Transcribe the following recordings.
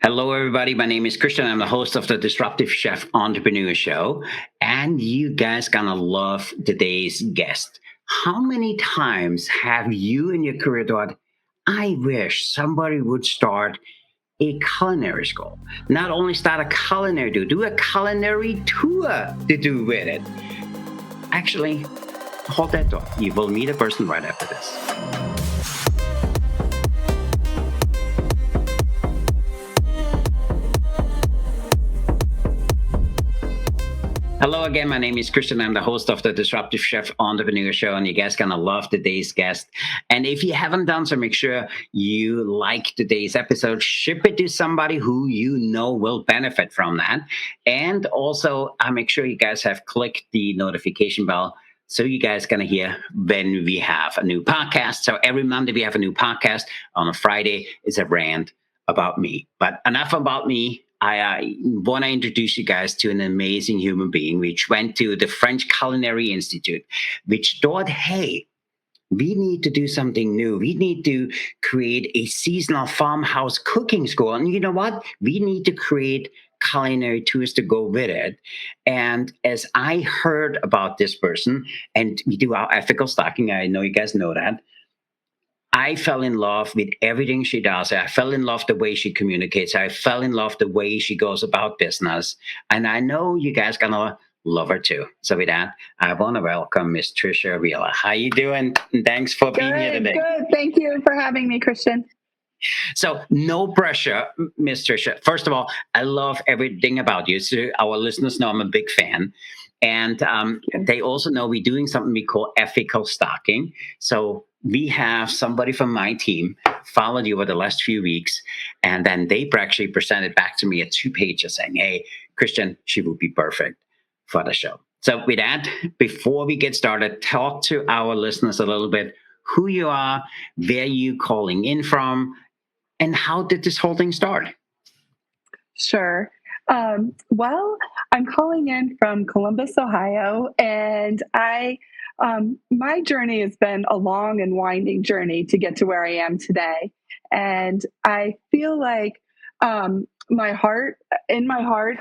Hello, everybody. My name is Christian. I'm the host of the Disruptive Chef Entrepreneur Show. And you guys gonna love today's guest. How many times have you in your career thought, I wish somebody would start a culinary school? Not only start a culinary, do a culinary tour to do with it. Actually, hold that thought. You will meet a person right after this. Hello again. My name is Christian. I'm the host of the Disruptive Chef Entrepreneur Show, and you guys gonna love today's guest. And if you haven't done so, make sure you like today's episode. Ship it to somebody who you know will benefit from that. And also, I make sure you guys have clicked the notification bell so you guys gonna hear when we have a new podcast. So every Monday we have a new podcast. On a Friday is a rant about me. But enough about me. I want to introduce you guys to an amazing human being which went to the French Culinary Institute, which thought, hey, we need to do something new. We need to create a seasonal farmhouse cooking school. And you know what? We need to create culinary tours to go with it. And as I heard about this person, and we do our ethical stocking, I know you guys know that, I fell in love with everything she does. I fell in love the way she communicates. I fell in love the way she goes about business. And I know you guys gonna love her too. So with that, I want to welcome Miss Tricia Wheeler. How you doing? Thanks for being here today. Good. Thank you for having me, Christian. So no pressure, Miss Tricia. First of all, I love everything about you. So our listeners know I'm a big fan. And they also know we're doing something we call ethical stocking. So we have somebody from my team followed you over the last few weeks, and then they actually presented back to me a 2 pages saying, hey, Christian, she would be perfect for the show. So with that, before we get started, talk to our listeners a little bit who you are, where you calling in from, and how did this whole thing start? Sure. Well, I'm calling in from Columbus, Ohio, and my journey has been a long and winding journey to get to where I am today. And I feel like in my heart,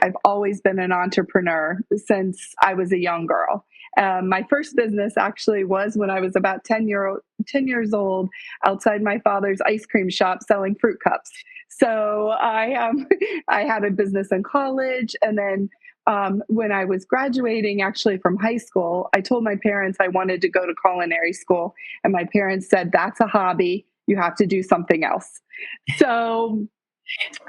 I've always been an entrepreneur since I was a young girl. My first business actually was when I was about 10 years old, outside my father's ice cream shop selling fruit cups. So I had a business in college, and then when I was graduating actually from high school, I told my parents I wanted to go to culinary school, and my parents said, that's a hobby. You have to do something else. So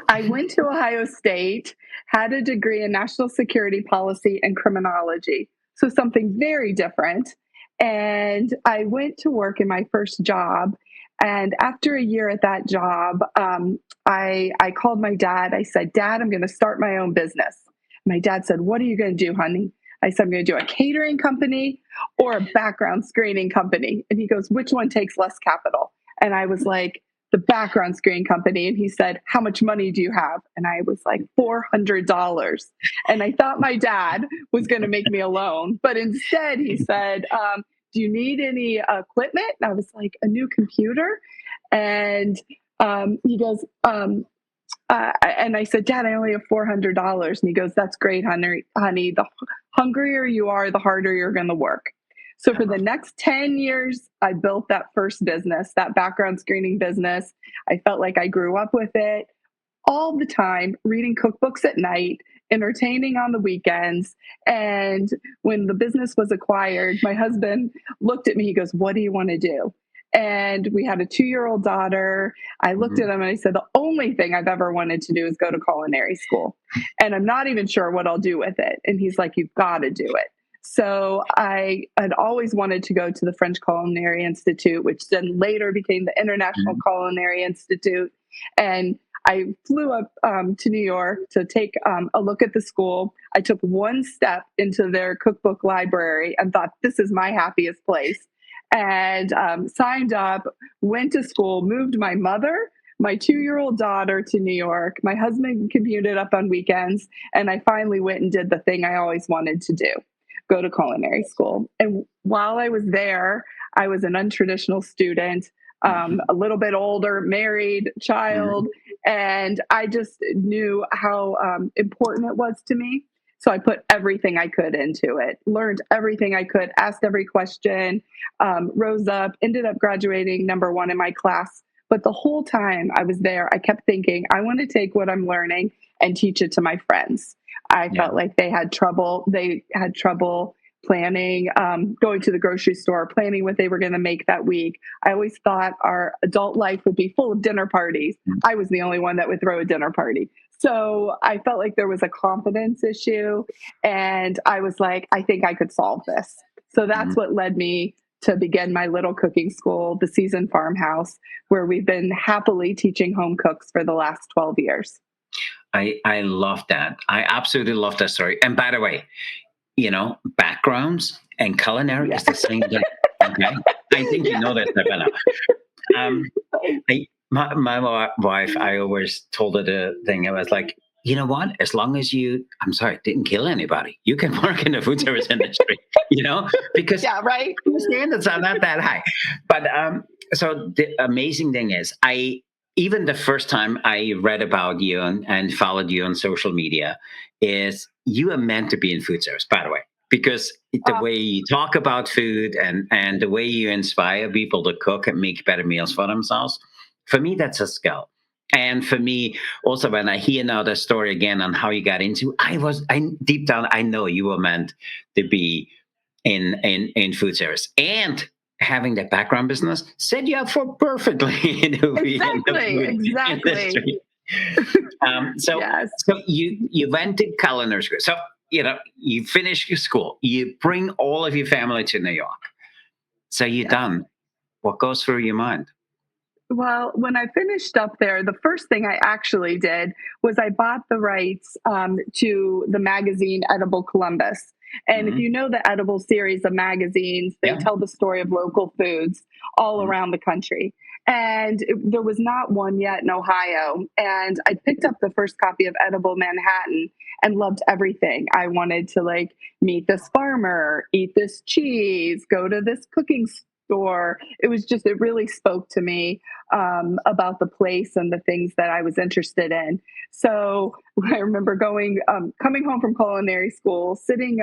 I went to Ohio State, had a degree in national security policy and criminology. So something very different. And I went to work in my first job. And after a year at that job, I called my dad. I said, Dad, I'm going to start my own business. My dad said, what are you going to do, honey? I said, I'm going to do a catering company or a background screening company. And he goes, which one takes less capital? And I was like, the background screening company. And he said, how much money do you have? And I was like, $400. And I thought my dad was going to make me a loan. But instead, he said, do you need any equipment? And I was like, a new computer? And he goes, and I said, Dad, I only have $400. And he goes, that's great, honey. The hungrier you are, the harder you're going to work. So for the next 10 years, I built that first business, that background screening business. I felt like I grew up with it all the time, reading cookbooks at night, entertaining on the weekends. And when the business was acquired, my husband looked at me, he goes, what do you want to do? And we had a 2-year-old daughter. I looked at him and I said, the only thing I've ever wanted to do is go to culinary school. And I'm not even sure what I'll do with it. And he's like, you've got to do it. So I had always wanted to go to the French Culinary Institute, which then later became the International Culinary Institute. And I flew up to New York to take a look at the school. I took one step into their cookbook library and thought, this is my happiest place. And signed up, went to school, moved my mother, my 2-year-old daughter to New York. My husband commuted up on weekends. And I finally went and did the thing I always wanted to do, go to culinary school. And while I was there, I was an untraditional student, a little bit older, married, child. And I just knew how important it was to me. So I put everything I could into it, learned everything I could, asked every question, rose up, ended up graduating number one in my class. But the whole time I was there, I kept thinking, I want to take what I'm learning and teach it to my friends. I Yeah. felt like they had trouble. They had trouble planning, going to the grocery store, planning what they were going to make that week. I always thought our adult life would be full of dinner parties. I was the only one that would throw a dinner party. So I felt like there was a confidence issue. And I was like, I think I could solve this. So that's Mhm. what led me to begin my little cooking school, the Seasoned Farmhouse, where we've been happily teaching home cooks for the last 12 years. I love that. I absolutely love that story. And by the way, backgrounds and culinary Yeah. is the same thing. Okay. I think you Yeah. know that, Stefano. Um, my wife, I always told her the thing. I was like, you know what? As long as you, I'm sorry, didn't kill anybody, you can work in the food service industry, because Yeah, right. the standards are not that high. But so the amazing thing is, even the first time I read about you and followed you on social media, is you are meant to be in food service, by the way, because the Uh, way you talk about food and the way you inspire people to cook and make better meals for themselves, for me, that's a skill. And for me, also, when I hear now the story again on how you got into, I deep down, I know you were meant to be in food service, and having that background business set you up for perfectly to be in the exactly. food Exactly. industry. So Yes. so you went to culinary school. So you finish your school. You bring all of your family to New York. So you're Yes. done. What goes through your mind? Well, when I finished up there, the first thing I actually did was I bought the rights to the magazine Edible Columbus. And if Hmm. you know the Edible series of magazines, they Yeah. tell the story of local foods all Mhm. around the country. And there was not one yet in Ohio. And I picked up the first copy of Edible Manhattan and loved everything. I wanted to like meet this farmer, eat this cheese, go to this cooking store. It really spoke to me about the place and the things that I was interested in. So I remember coming home from culinary school, sitting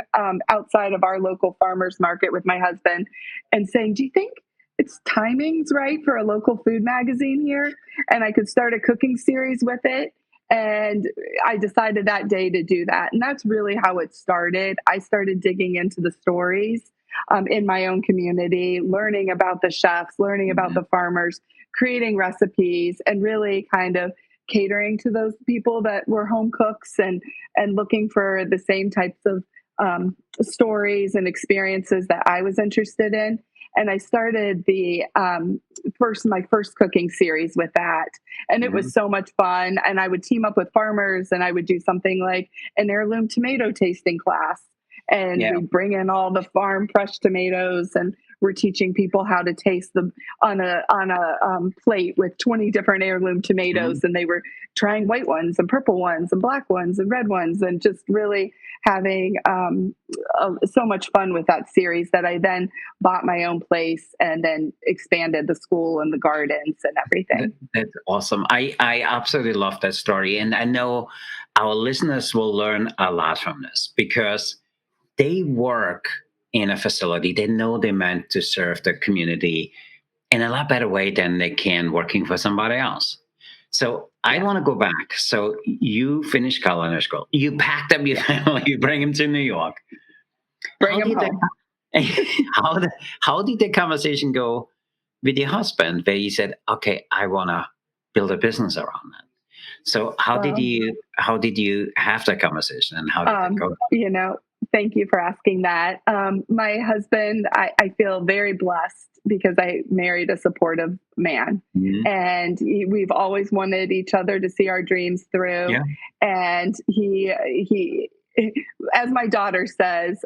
outside of our local farmers market with my husband and saying, do you think its timing's right for a local food magazine here? And I could start a cooking series with it. And I decided that day to do that. And that's really how it started. I started digging into the stories in my own community, learning about the chefs, learning about Mhm. the farmers, creating recipes, and really kind of catering to those people that were home cooks and looking for the same types of stories and experiences that I was interested in. And I started the my first cooking series with that, and it Mhm. was so much fun. And I would team up with farmers, and I would do something like an heirloom tomato tasting class, and Yeah. we bring in all the farm fresh tomatoes, and we're teaching people how to taste them on a plate with 20 different heirloom tomatoes, Mhm. and they were trying white ones and purple ones and black ones and red ones, and just really having so much fun with that series that I then bought my own place and then expanded the school and the gardens and everything. That's awesome. I absolutely love that story. And I know our listeners will learn a lot from this because they work in a facility. They know they're meant to serve the community in a lot better way than they can working for somebody else. So I Yeah, want to go back. So you finished culinary school. You packed up your yeah. family. You bring them to New York. Bring How them did the home. how did the conversation go with your husband? Where you said, "Okay, I want to build a business around that." So Well, how did you have that conversation, and how did that Um, go? you know, thank you for asking that. My husband, I feel very blessed because I married a supportive man, Mhm. and we've always wanted each other to see our dreams through. Yeah. And he, as my daughter says,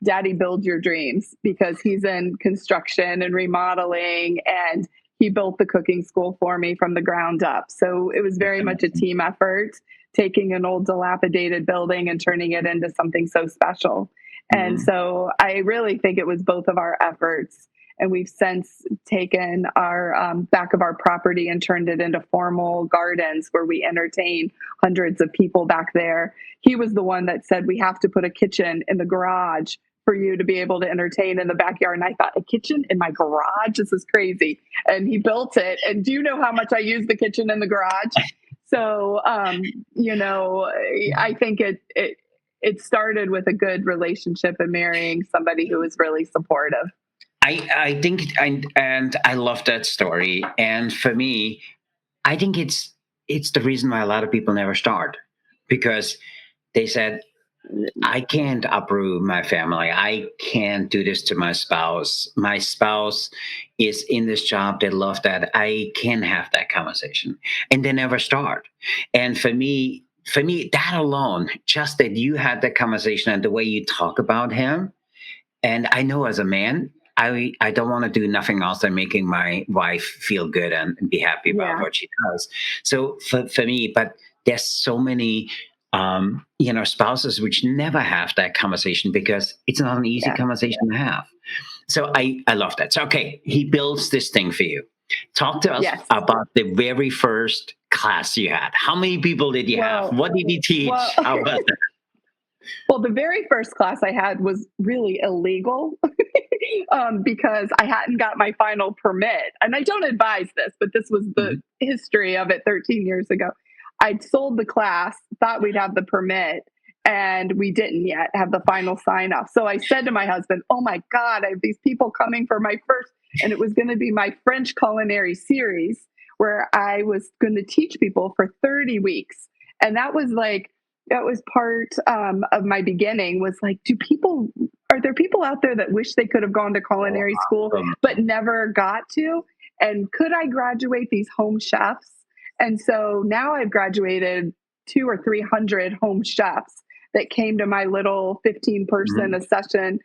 "Daddy, build your dreams," because he's in construction and remodeling, and he built the cooking school for me from the ground up. So it was That's very much a amazing. team effort, taking an old dilapidated building and turning it into something so special. And Mhm. so I really think it was both of our efforts. And we've since taken our back of our property and turned it into formal gardens where we entertain hundreds of people back there. He was the one that said, we have to put a kitchen in the garage for you to be able to entertain in the backyard. And I thought, a kitchen in my garage? This is crazy. And he built it. And do you know how much I use the kitchen in the garage? So, I think it started with a good relationship and marrying somebody who was really supportive. I think, and I love that story. And for me, I think it's the reason why a lot of people never start, because they said, I can't uproot my family. I can't do this to my spouse. My spouse is in this job. They love that. I can't have that conversation. And they never start. And for me, that alone, just that you had that conversation and the way you talk about him, and I know as a man, I don't want to do nothing else than making my wife feel good and be happy about Yeah. what she does. So for me, but there's so many spouses which never have that conversation because it's not an easy Yeah. conversation to have. So I love that. So okay, he builds this thing for you. Talk to us Yes. about the very first class you had. How many people did you have? What did he teach? Well, How was it? well, the very first class I had was really illegal because I hadn't got my final permit. And I don't advise this, but this was the history of it 13 years ago. I'd sold the class, thought we'd have the permit, and we didn't yet have the final sign off. So I said to my husband, oh my God, I have these people coming for my first, and it was going to be my French culinary series where I was going to teach people for 30 weeks. And that was part of my beginning was like, are there people out there that wish they could have gone to culinary school, but never got to? And could I graduate these home chefs? And so now I've graduated 200 or 300 home chefs that came to my little 15-person a session,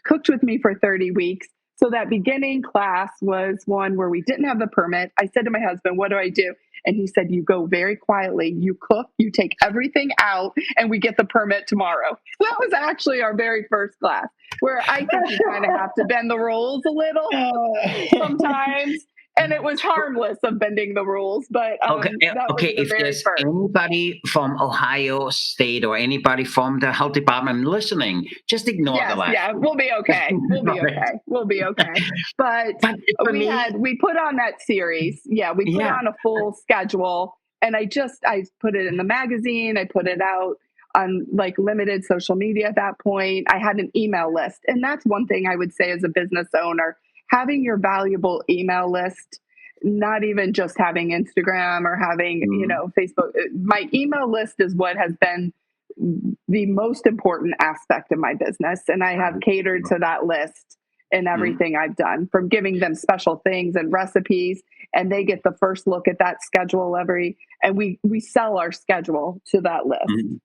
cooked with me for 30 weeks. So that beginning class was one where we didn't have the permit. I said to my husband, what do I do? And he said, you go very quietly, you cook, you take everything out, and we get the permit tomorrow. So that was actually our very first class, where I think you kind of have to bend the rules a little sometimes. And it was harmless of bending the rules, but Okay, that was the if very there's first. anybody from Ohio State or anybody from the health department listening, just ignore the last. Yeah, we'll be okay. We'll be okay. But we put on that series. Yeah, we put on a full schedule, and I put it in the magazine. I put it out on like limited social media at that point. I had an email list, and that's one thing I would say as a business owner. Having your valuable email list, not even just having Instagram or having, Facebook. My email list is what has been the most important aspect of my business. And I have catered to that list in everything I've done, from giving them special things and recipes. And they get the first look at that schedule and we sell our schedule to that list.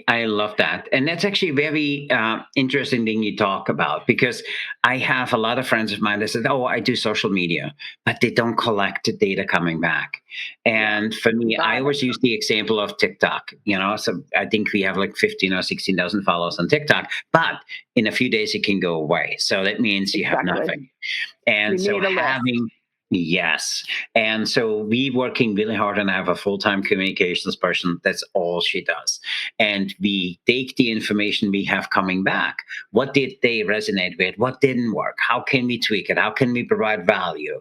I love that. And that's actually a very interesting thing you talk about, because I have a lot of friends of mine that said, oh, I do social media, but they don't collect the data coming back. And for me, I always use the example of TikTok, so I think we have like 15 or 16,000 followers on TikTok, but in a few days it can go away. So that means you have nothing. And so yes. And so we working really hard, and I have a full-time communications person. That's all she does. And we take the information we have coming back. What did they resonate with? What didn't work? How can we tweak it? How can we provide value?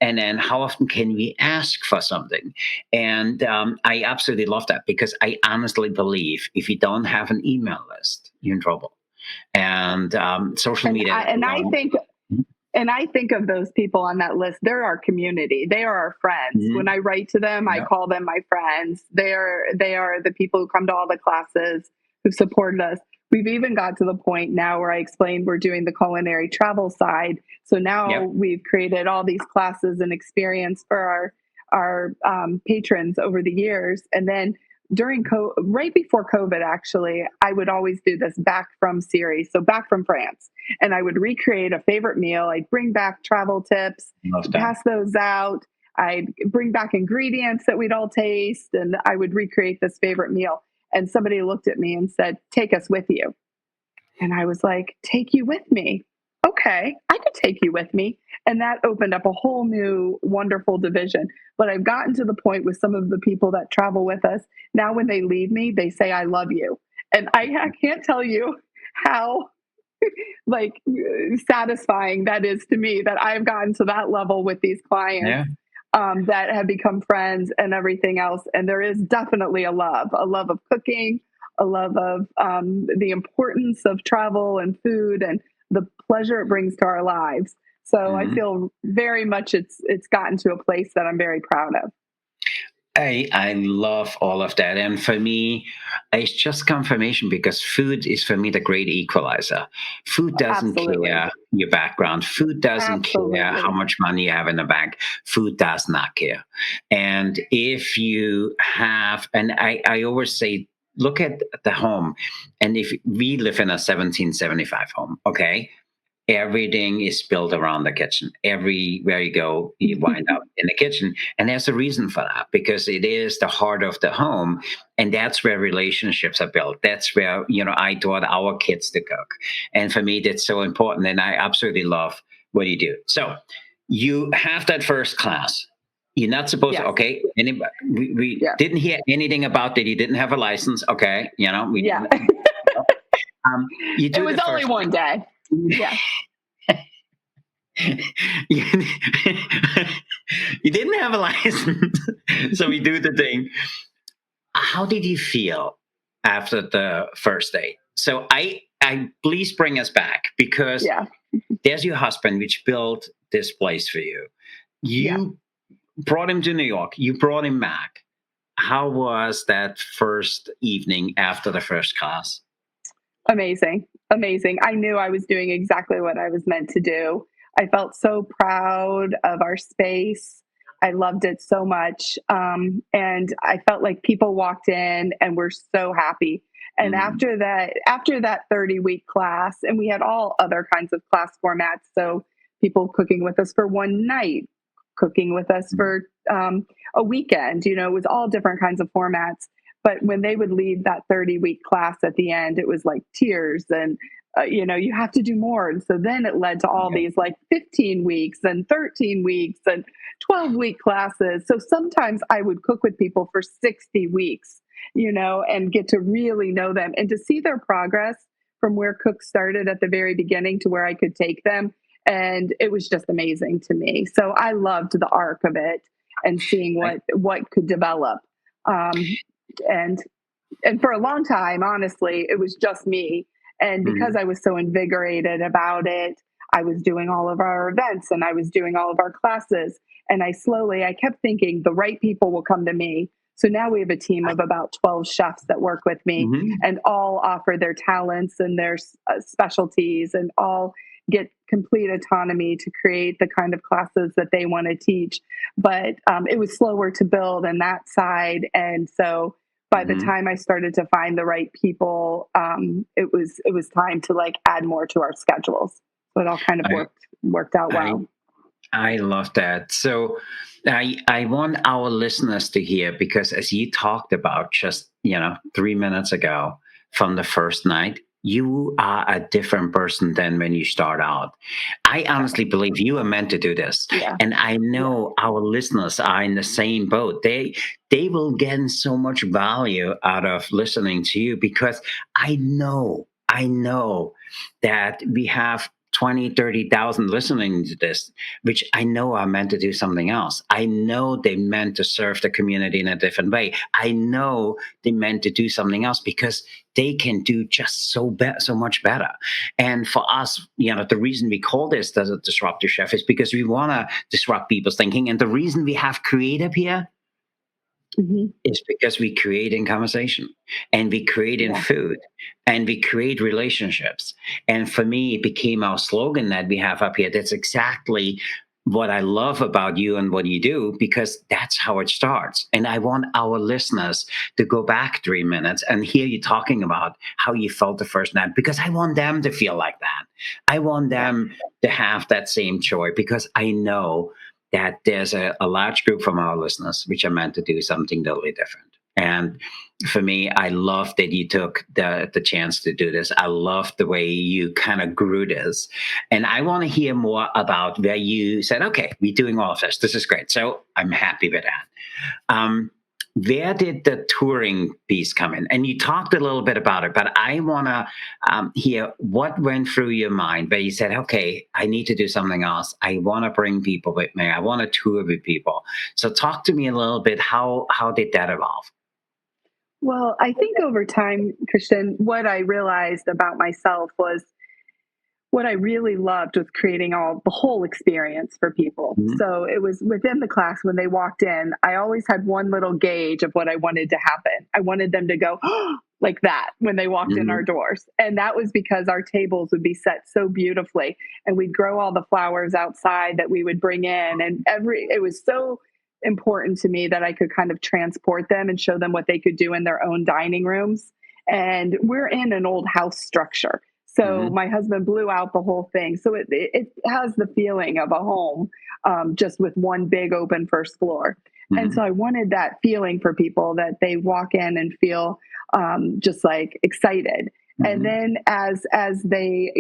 And then how often can we ask for something? And I absolutely love that, because I honestly believe if you don't have an email list, you're in trouble. And social media. And I think of those people on that list, they're our community. They are our friends. When I write to them, I call them my friends. They are the people who come to all the classes, who supported us. We've even got to the point now where I explained we're doing the culinary travel side. So now we've created all these classes and experience for our patrons over the years. And then right before COVID, actually, I would always do this back from series. So back from France. And I would recreate a favorite meal. I'd bring back travel tips, pass those out. I'd bring back ingredients that we'd all taste, and I would recreate this favorite meal. And somebody looked at me and said, take us with you. And I was like, take you with me? okay, I could take you with me. And that opened up a whole new wonderful division. But I've gotten to the point with some of the people that travel with us. Now, when they leave me, they say, I love you. And I can't tell you how like satisfying that is to me that I've gotten to that level with these clients Yeah. that have become friends and everything else. And there is definitely a love of cooking, a love of the importance of travel and food and the pleasure it brings to our lives. So I Mhm. feel very much it's gotten to a place that I'm very proud of. I love all of that. And for me, it's just confirmation because food is for me the great equalizer. Food doesn't Absolutely. care your background. Food doesn't care how Absolutely. much money you have in the bank. Food does not care. And if you have, and I always say, look at the home. And if we live in a 1775 home, okay? Everything is built around the kitchen. Everywhere you go, you wind up in the kitchen. And there's a reason for that because it is the heart of the home. And that's where relationships are built. That's where, I taught our kids to cook. And for me, that's so important. And I absolutely love what you do. So you have that first class. You're not supposed to, Yes. okay? We Yeah. didn't hear anything about that. You didn't have a license. Okay. Yeah. You It do the was only first one day. thing. Yeah. you, you didn't have a license, so we do the thing. How did you feel after the first date? So I please bring us back because Yeah. there's your husband, which built this place for you. Yeah. You brought him to New York. You brought him back. How was that first evening after the first class? Amazing. Amazing. I knew I was doing exactly what I was meant to do. I felt so proud of our space. I loved it so much. And I felt like people walked in and were so happy. And Mhm. after that 30-week class, and we had all other kinds of class formats. So people cooking with us for one night, cooking with us for a weekend, it was all different kinds of formats. But when they would leave that 30-week class at the end, it was like tears and, you have to do more. And so then it led to all Yeah. these like 15 weeks and 13 weeks and 12-week classes. So sometimes I would cook with people for 60 weeks, and get to really know them and to see their progress from where cooks started at the very beginning to where I could take them. And it was just amazing to me. So I loved the arc of it and seeing I, what could develop. Um, and and for a long time, honestly, it was just me. And because mhm. I was so invigorated about it, I was doing all of our events and I was doing all of our classes. And I kept thinking the right people will come to me. So now we have a team of about 12 chefs that work with me Mhm. and all offer their talents and their specialties and all get complete autonomy to create the kind of classes that they want to teach. But it was slower to build on that side. And so by the Mhm. time I started to find the right people, it was time to like add more to our schedules. So it all kind of I worked out I well. I love that. So I want our listeners to hear because as you talked about just, 3 minutes ago from the first night, you are a different person than when you start out. I Yeah, honestly believe you are meant to do this. yeah, And I yeah, know our listeners are in the same boat. They will get so much value out of listening to you because I know that we have 20, 30,000 listening to this, which I know are meant to do something else. I know they meant to serve the community in a different way. I know they meant to do something else because they can do just so much better. And for us, the reason we call this the Disruptive Chef is because we want to disrupt people's thinking. And the reason we have creative here hmm is because we create in conversation and we create in yeah, food and we create relationships. And for me, it became our slogan that we have up here. That's exactly what I love about you and what you do, because that's how it starts. And I want our listeners to go back 3 minutes and hear you talking about how you felt the first night, because I want them to feel like that. I want yeah. them to have that same joy because I know that there's a large group from our listeners which are meant to do something totally different. And for me, I love that you took the chance to do this. I love the way you kind of grew this. And I want to hear more about where you said, okay, we're doing all of this. This is great. So I'm happy with that. Where did the touring piece come in? And you talked a little bit about it, but I want to hear what went through your mind where you said, okay, I need to do something else. I want to bring people with me. I want to tour with people. So talk to me a little bit. How did that evolve? Well, I think over time, Christian, what I realized about myself was what I really loved was creating the whole experience for people. Mhm. So it was within the class when they walked in, I always had one little gauge of what I wanted to happen. I wanted them to go like that when they walked in our Mhm. doors. And that was because our tables would be set so beautifully and we'd grow all the flowers outside that we would bring in. And it was so important to me that I could kind of transport them and show them what they could do in their own dining rooms. And we're in an old house structure. So Mhm. my husband blew out the whole thing. So it has the feeling of a home, just with one big open first floor. And so Mhm. I wanted that feeling for people that they walk in and feel just like excited. And Mhm. then as they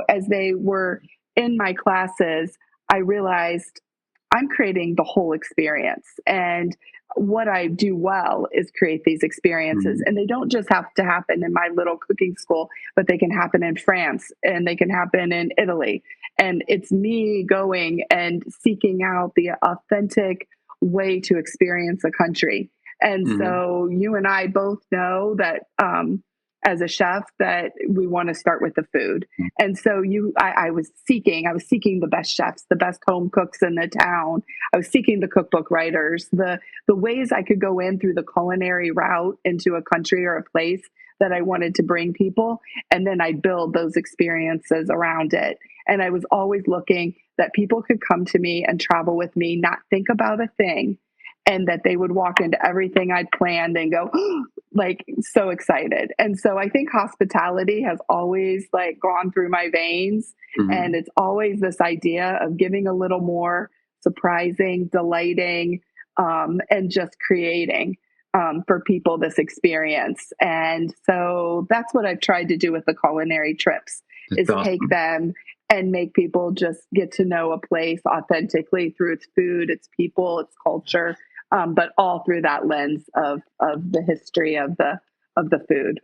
as they were in my classes, I realized I'm creating the whole experience. And what I do well is create these experiences. Mhm. And they don't just have to happen in my little cooking school, but they can happen in France and they can happen in Italy. And it's me going and seeking out the authentic way to experience a country. And Mhm. so you and I both know that as a chef that we want to start with the food. And so I was seeking the best chefs, the best home cooks in the town. I was seeking the cookbook writers, the ways I could go in through the culinary route into a country or a place that I wanted to bring people. And then I build those experiences around it. And I was always looking that people could come to me and travel with me, not think about a thing, and that they would walk into everything I'd planned and go, like, so excited. And so I think hospitality has always like gone through my veins. And Mhm. it's always this idea of giving a little more, surprising, delighting, and just creating for people this experience. And so that's what I've tried to do with the culinary trips That's is take awesome. them and make people just get to know a place authentically through its food, its people, its culture, but all through that lens of the history of the food.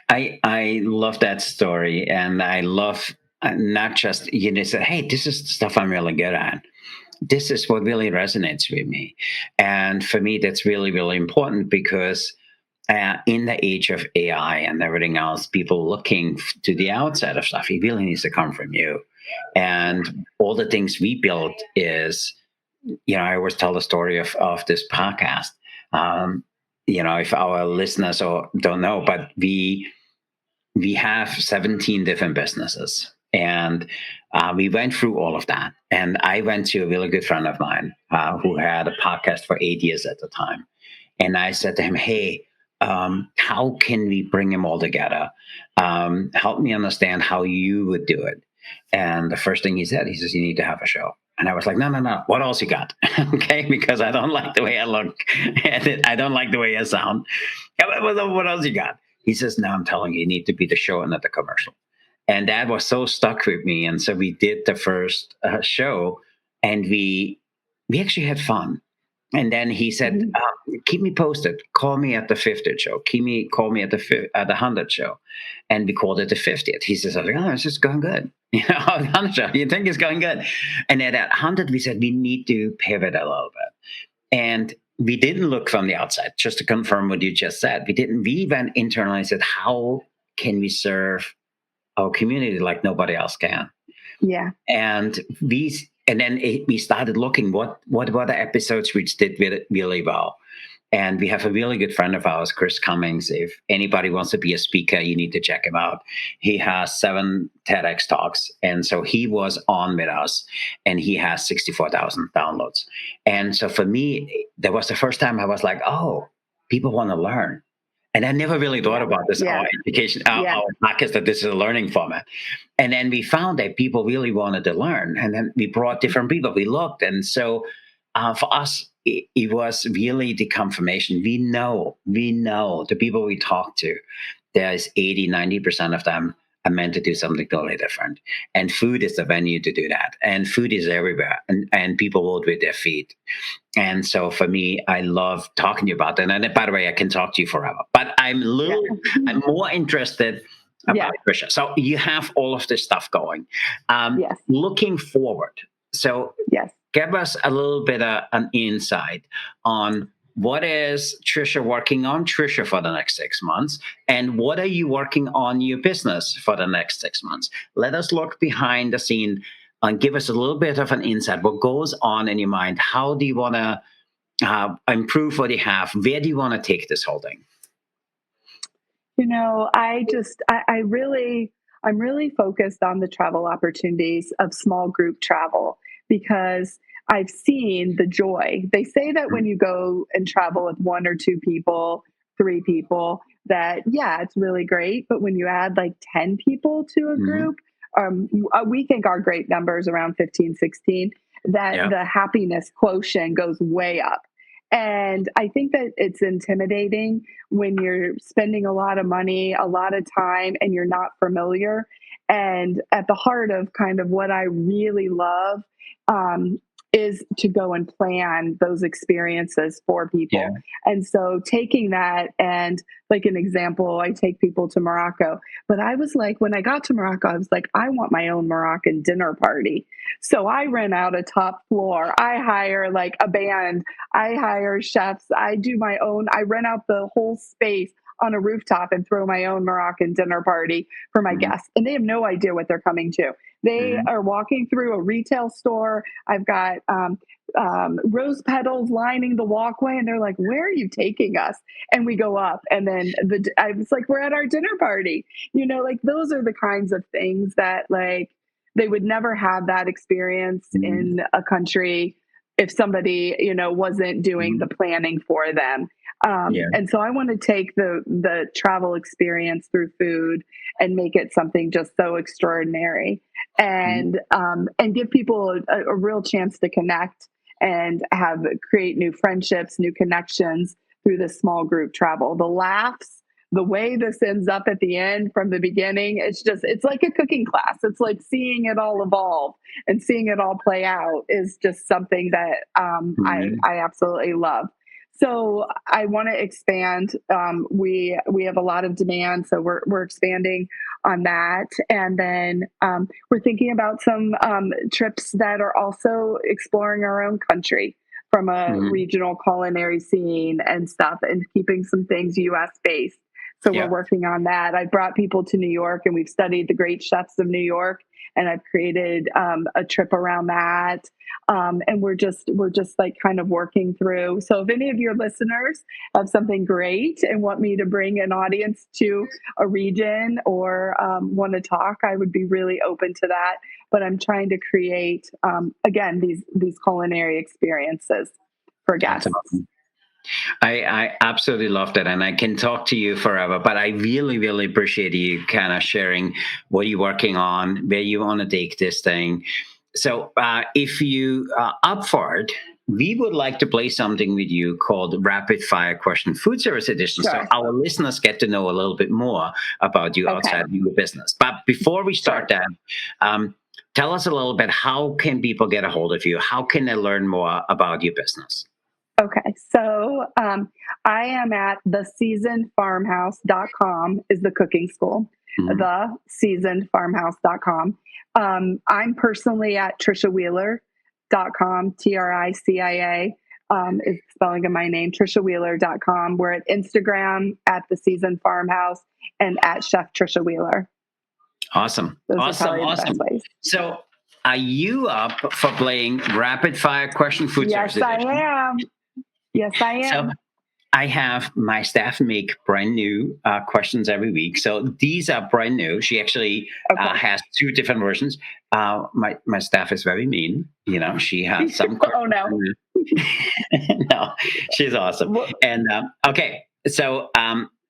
I love that story, and I love not just say, hey, this is the stuff I'm really good at. This is what really resonates with me, and for me, that's really really important because in the age of AI and everything else, people looking to the outside of stuff, it really needs to come from you. And all the things we built is, I always tell the story of this podcast. Um, if our listeners or don't know, but we have 17 different businesses. And we went through all of that. And I went to a really good friend of mine who had a podcast for 8 years at the time. And I said to him, hey, how can we bring them all together? Help me understand how you would do it. And the first thing he says, you need to have a show. And I was like, no, no, no. What else you got? Okay, because I don't like the way I look and I don't like the way I sound. Yeah, what else you got? He says, no, I'm telling you, you need to be the show and not the commercial. And that was so stuck with me. And so we did the first show, and we actually had fun. And then he said, Mhm. "Keep me posted. Call me at the 50th show. Call me at the 100th show." And we called it the 50th. He says, "Oh, it's just going good." The 100th show. You think it's going good? And at that 100, we said we need to pivot a little bit. And we didn't look from the outside, just to confirm what you just said. We didn't. We went internally and said, "How can we serve our community like nobody else can?" Yeah. And then we started looking what were the episodes which did really well. And we have a really good friend of ours, Chris Cummings. If anybody wants to be a speaker, you need to check him out. He has 7 TEDx talks, and so he was on with us, and he has 64,000 downloads. And so for me, that was the first time I was like, oh, people want to learn. And I never really thought Yeah. about this, Yeah. our education, Yeah. our podcast, that this is a learning format. And then we found that people really wanted to learn. And then we brought different people. We looked. And so for us, it was really the confirmation. We know the people we talk to, there's 80-90% of them are meant to do something totally different. And food is the venue to do that. And food is everywhere. And people vote with their feet. And so for me, I love talking to you about that. And by the way, I can talk to you forever. But I'm more interested about Tricia. So you have all of this stuff going. Yes. Looking forward. So Yes. give us a little bit of an insight on what is Tricia working on, Tricia, for the next 6 months, and what are you working on your business for the next 6 months? Let us look behind the scene and give us a little bit of an insight. What goes on in your mind? How do you want to improve what you have? Where do you want to take this whole thing? I'm really focused on the travel opportunities of small group travel because I've seen the joy. They say that when you go and travel with 1 or 2 people, 3 people, that, yeah, it's really great. But when you add like 10 people to a group, we think our great number is around 15, 16, that the happiness quotient goes way up. And I think that it's intimidating when you're spending a lot of money, a lot of time, and you're not familiar. And at the heart of kind of what I really love is to go and plan those experiences for people. Yeah. And so taking that, and like an example, I take people to Morocco, but I was like, when I got to Morocco, I was like, I want my own Moroccan dinner party. So I rent out a top floor. I hire like a band. I hire chefs. I do my own. I rent out the whole space on a rooftop and throw my own Moroccan dinner party for my guests. And they have no idea what they're coming to. They are walking through a retail store. I've got rose petals lining the walkway, and they're like, where are you taking us? And we go up, and then I was like, we're at our dinner party. Like those are the kinds of things that like they would never have that experience in a country if somebody, wasn't doing the planning for them. And so I want to take the travel experience through food and make it something just so extraordinary, and give people a real chance to connect and create new friendships, new connections through this small group travel. The laughs, the way this ends up at the end from the beginning, it's like a cooking class. It's like seeing it all evolve and seeing it all play out is just something that I absolutely love. So I want to expand. We have a lot of demand, so we're expanding on that, and then we're thinking about some trips that are also exploring our own country from a regional culinary scene and stuff, and keeping some things U.S. based. So we're working on that. I brought people to New York, and we've studied the great chefs of New York, and I've created a trip around that. And we're just like kind of working through. So if any of your listeners have something great and want me to bring an audience to a region or want to talk, I would be really open to that. But I'm trying to create, again, these culinary experiences for guests. I absolutely love that, and I can talk to you forever, but I really, really appreciate you kind of sharing what you're working on, where you want to take this thing. So if you are up for it, we would like to play something with you called Rapid Fire Question Food Service Edition. Sure. So our listeners get to know a little bit more about you outside of your business. But before we start that, tell us a little bit, how can people get a hold of you? How can they learn more about your business? Okay, so I am at theseasonedfarmhouse.com is the cooking school, theseasonedfarmhouse.com. I'm personally at TriciaWheeler.com, TRICIA is the spelling of my name, TriciaWheeler.com. We're at Instagram at The Seasoned Farmhouse and at Chef Tricia Wheeler. Awesome. Awesome. So are you up for playing Rapid Fire Question Food Service Edition? Yes, I am. So I have my staff make brand new questions every week. So these are brand new. She actually has 2 different versions. My staff is very mean. She has some. Oh, no. No, she's awesome. And okay, so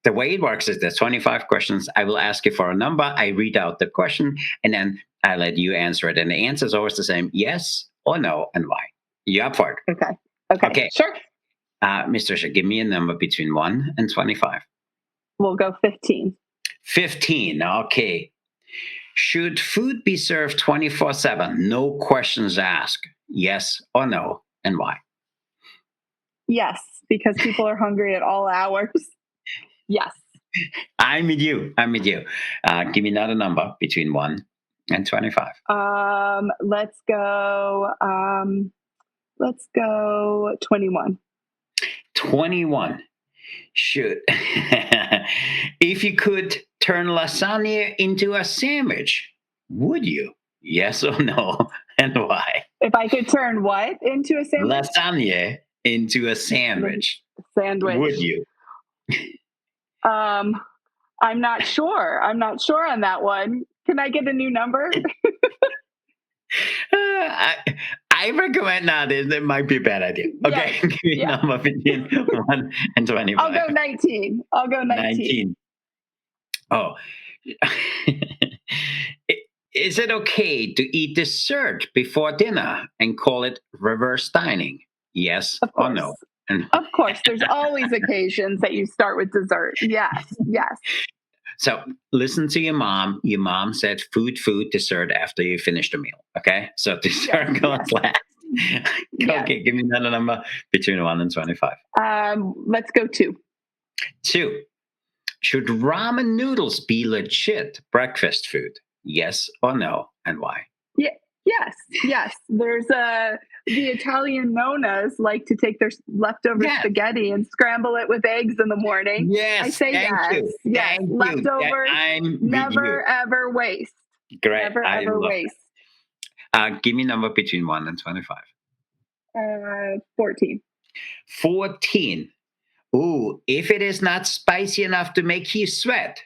the way it works is there's 25 questions. I will ask you for a number. I read out the question, and then I let you answer it. And the answer is always the same: yes or no, and why. You up for it? Okay. Okay, Okay, sure. Miss Tricia, give me a number between 1 and 25. We'll go 15. 15. Okay. Should food be served 24/7? No questions asked. Yes or no, and why? Yes, because people are hungry at all hours. Yes. I'm with you. I'm with you. Give me another number between 1 and 25. Let's go. Let's go 21. 21. Should if you could turn lasagna into a sandwich, would you? Yes or no, and why? If I could turn what into a sandwich? Lasagna into a sandwich, would Sandwich. you? Um, I'm not sure. I'm not sure on that one. Can I get a new number? I, I recommend not. That might be a bad idea. Okay, Yes. give me a Yeah. number between 1 and I'll 25. go 19. I'll go 19. 19. Oh. Is it okay to eat dessert before dinner and call it reverse dining? Yes Of or course. no? And Of course. There's always occasions that you start with dessert. Yes. Yes. so listen to your mom. Your mom said food, dessert after you finish the meal. Okay? So dessert Yes. goes Yes. last. Yes. Okay, give me another number between 1 and 25. Let's go 2. 2. Should ramen noodles be legit breakfast food? Yes or no, and why? Yeah. Yes. Yes. There's the Italian nonas like to take their leftover Yes. spaghetti and scramble it with eggs in the morning. Yes, I say thank yes. you. Yes. Thank you. Leftovers I'm with never you. ever waste. Great. Never I ever love waste. that. Give me a number between 1 and 25. 14. 14. Ooh, if it is not spicy enough to make you sweat,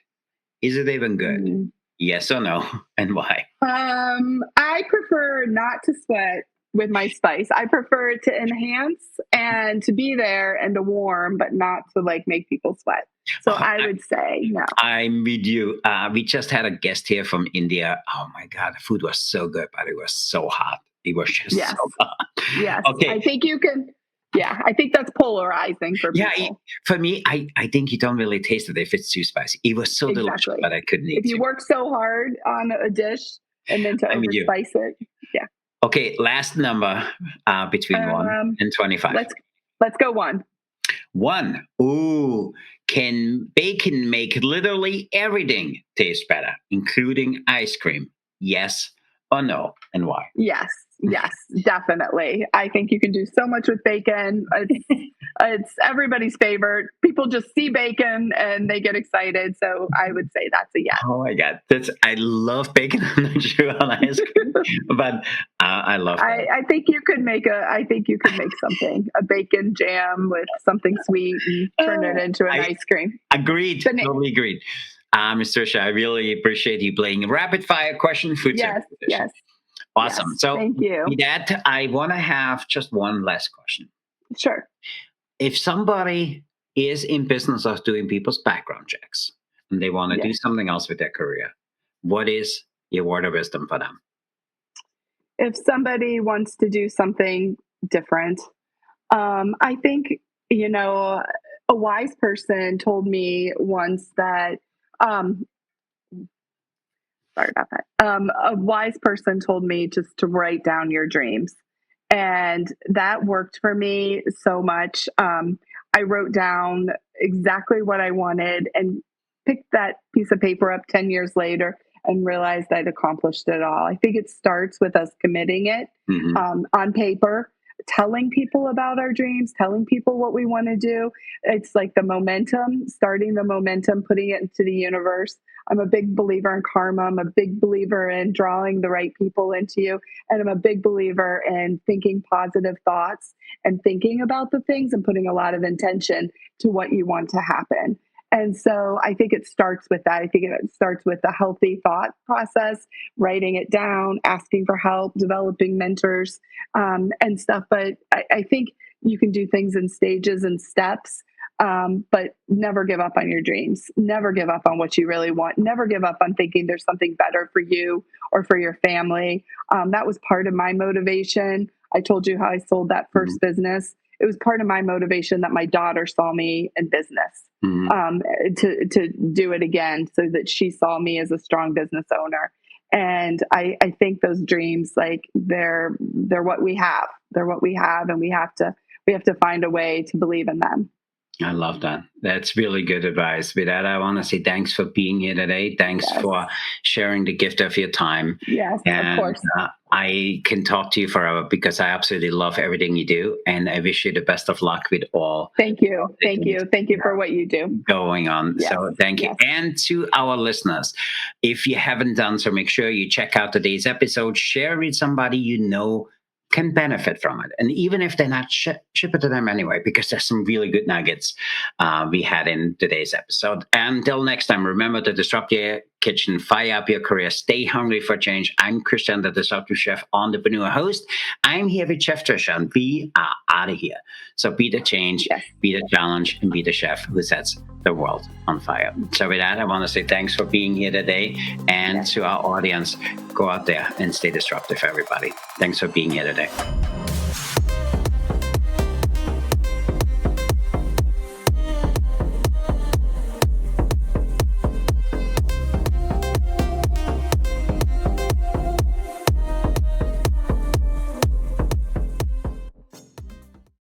is it even good? Mm. Yes or no, and why? I prefer not to sweat with my spice. I prefer it to enhance and to be there and to warm, but not to like make people sweat. So Oh, I would say no. I'm with you. We just had a guest here from India. Oh my God, the food was so good, but it was so hot. It was just Yes. so hot. Yes. Okay. I think you can. Yeah. I think that's polarizing for Yeah, people. for me, I think you don't really taste it if it's too spicy. It was so delicious, Exactly. but I couldn't eat If you too. work so hard on a dish and then to I'm with you. overspice it. Yeah. Okay, last number between 1 and 25. Let's go 1. 1. Ooh, can bacon make literally everything taste better, including ice cream? Yes or no, and why? Yes, yes, definitely. I think you can do so much with bacon. It's everybody's favorite. People just see bacon and they get excited. So I would say that's a yes. Oh my God, I love bacon. I'm not sure on ice cream, but I love that. I think you could make something, a bacon jam with something sweet and turn it into an ice cream. Agreed. Totally agreed. Mr. Tricia, I really appreciate you playing rapid fire question food Yes, service. yes. Awesome. Yes, So thank you. with that, I want to have just one last question. Sure. If somebody is in business of doing people's background checks and they want to do something else with their career, what is your word of wisdom for them? If somebody wants to do something different, I think, a wise person told me once that, sorry about that. A wise person told me just to write down your dreams. And that worked for me so much. I wrote down exactly what I wanted and picked that piece of paper up 10 years later and realized I'd accomplished it all. I think it starts with us committing it on paper, telling people about our dreams, telling people what we want to do. It's like the momentum, starting the momentum, putting it into the universe. I'm a big believer in karma. I'm a big believer in drawing the right people into you. And I'm a big believer in thinking positive thoughts and thinking about the things and putting a lot of intention to what you want to happen. And so I think it starts with that. I think it starts with a healthy thought process, writing it down, asking for help, developing mentors, and stuff. But I think you can do things in stages and steps, but never give up on your dreams. Never give up on what you really want. Never give up on thinking there's something better for you or for your family. That was part of my motivation. I told you how I sold that first business. it was part of my motivation that my daughter saw me in business, Mhm. to do it again, so that she saw me as a strong business owner. And I think those dreams, like they're what we have. They're what we have, and we have to find a way to believe in them. I love that. That's really good advice. With that, I want to say thanks for being here today. Thanks Yes. for sharing the gift of your time. Yes, of And course. I can talk to you forever because I absolutely love everything you do. And I wish you the best of luck with all Thank you. the Thank things you. Thank you for what you do. going on. Yes. So thank you. Yes. And to our listeners, if you haven't done so, make sure you check out today's episode, share with somebody you know can benefit from it. And even if they're not, ship it to them anyway, because there's some really good nuggets we had in today's episode. Until next time, remember to disrupt your kitchen, fire up your career, stay hungry for change. I'm Christian, the Disruptive Chef Entrepreneur host. I'm here with Chef Tricia, and we are out of here. So be the change, Yes. be the challenge, and be the chef who sets the world on fire. So with that, I want to say thanks for being here today. And Yes. to our audience, go out there and stay disruptive, everybody. Thanks for being here today.